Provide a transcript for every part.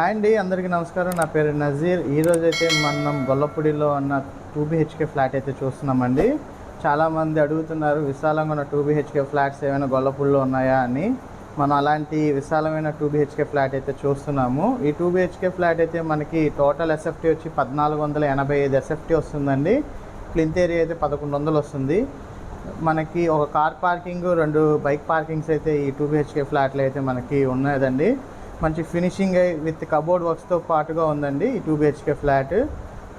Hi అండి, అందరికీ నమస్కారం. నా పేరు నజీర్. ఈరోజు అయితే మనం గొల్లపూడిలో ఉన్న 2 BHK ఫ్లాట్ అయితే చూస్తున్నామండి. చాలామంది అడుగుతున్నారు విశాలంగా ఉన్న 2 BHK ఫ్లాట్స్ ఏమైనా గొల్లపూడిలో ఉన్నాయా అని. మనం అలాంటి విశాలమైన 2 BHK ఫ్లాట్ అయితే చూస్తున్నాము. ఈ 2 BHK ఫ్లాట్ అయితే మనకి టోటల్ ఎస్ఎఫ్టీ వచ్చి 1485 ఎస్ఎఫ్టీ వస్తుందండి. ప్లింత్ ఏరియా అయితే 1100 వస్తుంది. మనకి ఒక కార్ పార్కింగ్, 2 బైక్ పార్కింగ్స్ అయితే ఈ 2 BHK ఫ్లాట్లో అయితే మనకి ఉన్నదండి. మంచి ఫినిషింగ్ విత్ కబోర్డ్ వర్క్స్తో పాటుగా ఉందండి ఈ 2 BHK ఫ్లాట్.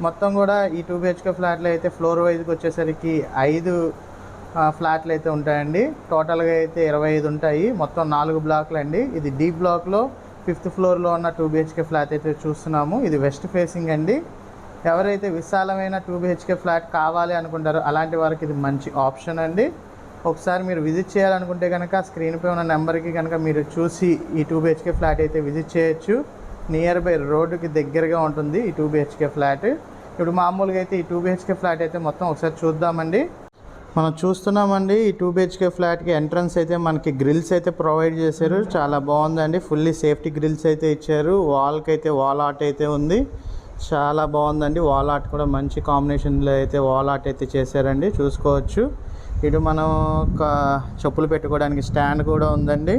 మొత్తం కూడా ఈ 2 BHK ఫ్లాట్లో అయితే ఫ్లోర్ వైజ్కి వచ్చేసరికి 5 ఫ్లాట్లు అయితే ఉంటాయండి. టోటల్గా అయితే 25 ఉంటాయి. మొత్తం 4 బ్లాక్లు అండి. ఇది డీ బ్లాక్లో 5th ఫ్లోర్లో ఉన్న 2 BHK ఫ్లాట్ అయితే చూస్తున్నాము. ఇది వెస్ట్ ఫేసింగ్ అండి. ఎవరైతే విశాలమైన 2 BHK ఫ్లాట్ కావాలి అనుకుంటారో అలాంటి వారికి ఇది మంచి ఆప్షన్ అండి. ఒకసారి మీరు విజిట్ చేయాలనుకుంటే కనుక స్క్రీన్పై ఉన్న నెంబర్కి కనుక మీరు చూసి ఈ 2 BHK ఫ్లాట్ అయితే విజిట్ చేయొచ్చు. నియర్ బై రోడ్డుకి దగ్గరగా ఉంటుంది ఈ 2 BHK ఫ్లాట్. ఇప్పుడు మామూలుగా అయితే ఈ 2 BHK ఫ్లాట్ అయితే మొత్తం ఒకసారి చూద్దామండి. మనం చూస్తున్నామండి ఈ 2 BHK ఫ్లాట్కి ఎంట్రన్స్ అయితే మనకి గ్రిల్స్ అయితే ప్రొవైడ్ చేశారు. చాలా బాగుందండి. ఫుల్లీ సేఫ్టీ గ్రిల్స్ అయితే ఇచ్చారు. వాల్కి అయితే వాల్ ఆర్ట్ అయితే ఉంది. చాలా బాగుందండి. వాల్ ఆర్ట్ కూడా మంచి కాంబినేషన్లో అయితే వాల్ ఆర్ట్ అయితే చేశారండి, చూసుకోవచ్చు. ఇటు మనం ఒక చెప్పులు పెట్టుకోవడానికి స్టాండ్ కూడా ఉందండి.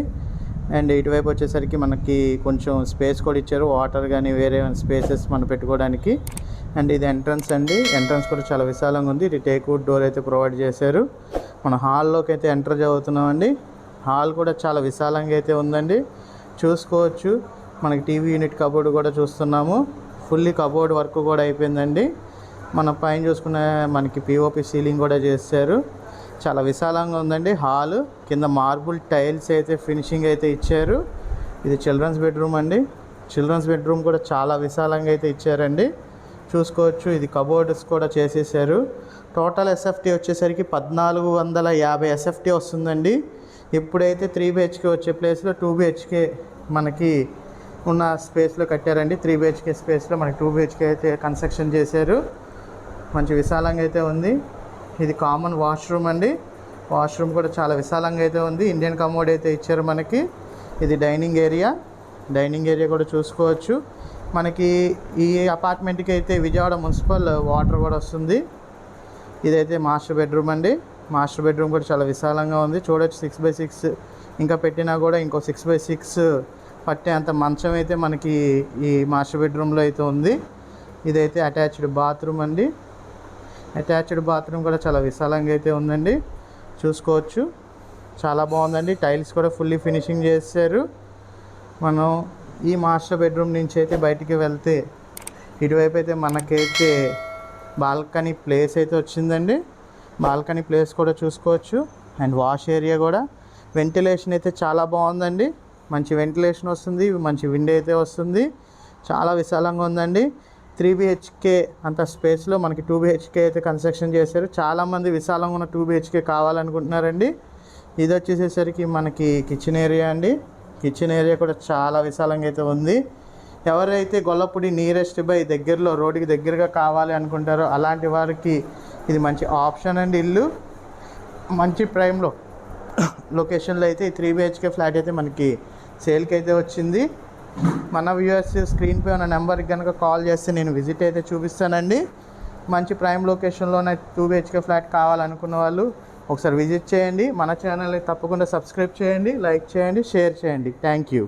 అండ్ ఇటువైపు వచ్చేసరికి మనకి కొంచెం స్పేస్ కూడా ఇచ్చారు, వాటర్ కానీ వేరే స్పేసెస్ మనం పెట్టుకోవడానికి. అండ్ ఇది ఎంట్రన్స్ అండి. ఎంట్రన్స్ కూడా చాలా విశాలంగా ఉంది. ఇది టేక్వుడ్ డోర్ అయితే ప్రొవైడ్ చేశారు. మన హాల్లోకి అయితే ఎంటర్ అవుతున్నామండి. హాల్ కూడా చాలా విశాలంగా అయితే ఉందండి, చూసుకోవచ్చు. మనకి టీవీ యూనిట్ కబోర్డ్ కూడా చూస్తున్నాము. ఫుల్లీ కబోర్డ్ వర్క్ కూడా అయిపోయిందండి. మన పైన చూసుకున్న మనకి పిఓపి సీలింగ్ కూడా చేశారు. చాలా విశాలంగా ఉందండి హాల్. కింద మార్బుల్ టైల్స్ అయితే ఫినిషింగ్ అయితే ఇచ్చారు. ఇది చిల్డ్రన్స్ బెడ్రూమ్ అండి. చిల్డ్రన్స్ బెడ్రూమ్ కూడా చాలా విశాలంగా అయితే ఇచ్చారండి, చూసుకోవచ్చు. ఇది కబోర్డ్స్ కూడా చేసేసారు. టోటల్ ఎస్ఎఫ్టీ వచ్చేసరికి 1450 ఎస్ఎఫ్టీ వస్తుందండి. ఇప్పుడైతే 3 BHK వచ్చే ప్లేస్లో 2 BHK మనకి ఉన్న స్పేస్లో కట్టారండి. 3 BHK స్పేస్లో మనకి 2 BHK అయితే కన్స్ట్రక్షన్ చేశారు. మంచి విశాలంగా అయితే ఉంది. ఇది కామన్ వాష్రూమ్ అండి. వాష్రూమ్ కూడా చాలా విశాలంగా అయితే ఉంది. ఇండియన్ కమోడ్ అయితే ఇచ్చారు మనకి. ఇది డైనింగ్ ఏరియా. డైనింగ్ ఏరియా కూడా చూసుకోవచ్చు. మనకి ఈ అపార్ట్మెంట్కి అయితే విజయవాడ మున్సిపల్ వాటర్ కూడా వస్తుంది. ఇదైతే మాస్టర్ బెడ్రూమ్ అండి. మాస్టర్ బెడ్రూమ్ కూడా చాలా విశాలంగా ఉంది, చూడొచ్చు. 6x6 ఇంకా పెట్టినా కూడా ఇంకో 6x6 పట్టే అంత మంచం అయితే మనకి ఈ మాస్టర్ బెడ్రూమ్లో అయితే ఉంది. ఇదైతే అటాచ్డ్ బాత్రూమ్ అండి. అటాచ్డ్ బాత్రూమ్ కూడా చాలా విశాలంగా అయితే ఉందండి, చూసుకోవచ్చు. చాలా బాగుందండి. టైల్స్ కూడా ఫుల్లీ ఫినిషింగ్ చేశారు. మనం ఈ మాస్టర్ బెడ్రూమ్ నుంచి అయితే బయటికి వెళ్తే ఇటువైపు అయితే మనకైతే బాల్కనీ ప్లేస్ అయితే వచ్చిందండి. బాల్కనీ ప్లేస్ కూడా చూసుకోవచ్చు. అండ్ వాష్ ఏరియా కూడా, వెంటిలేషన్ అయితే చాలా బాగుందండి. మంచి వెంటిలేషన్ వస్తుంది, మంచి విండో అయితే వస్తుంది. చాలా విశాలంగా ఉందండి. 3 BHK అంత స్పేస్లో మనకి 2 BHK అయితే కన్స్ట్రక్షన్ చేశారు. చాలామంది విశాలంగా ఉన్న 2 BHK కావాలనుకుంటున్నారండి. ఇది వచ్చేసేసరికి మనకి కిచెన్ ఏరియా అండి. కిచెన్ ఏరియా కూడా చాలా విశాలంగా అయితే ఉంది. ఎవరైతే గొల్లపూడి నియరెస్ట్ బై దగ్గరలో రోడ్డుకి దగ్గరగా కావాలి అనుకుంటారో అలాంటి వారికి ఇది మంచి ఆప్షన్ అండి. ఇల్లు మంచి ప్రైమ్లో లొకేషన్లో అయితే ఈ 3 BHK ఫ్లాట్ అయితే మనకి సేల్కి అయితే వచ్చింది. మన వ్యూవర్స్ స్క్రీన్పై ఉన్న నెంబర్కి కనుక కాల్ చేస్తే నేను విజిట్ అయితే చూపిస్తానండి. మంచి ప్రైమ్ లొకేషన్లోనే 2 BHK ఫ్లాట్ కావాలనుకున్న వాళ్ళు ఒకసారి విజిట్ చేయండి. మన ఛానల్ని తప్పకుండా సబ్స్క్రైబ్ చేయండి, లైక్ చేయండి, షేర్ చేయండి. Thank you.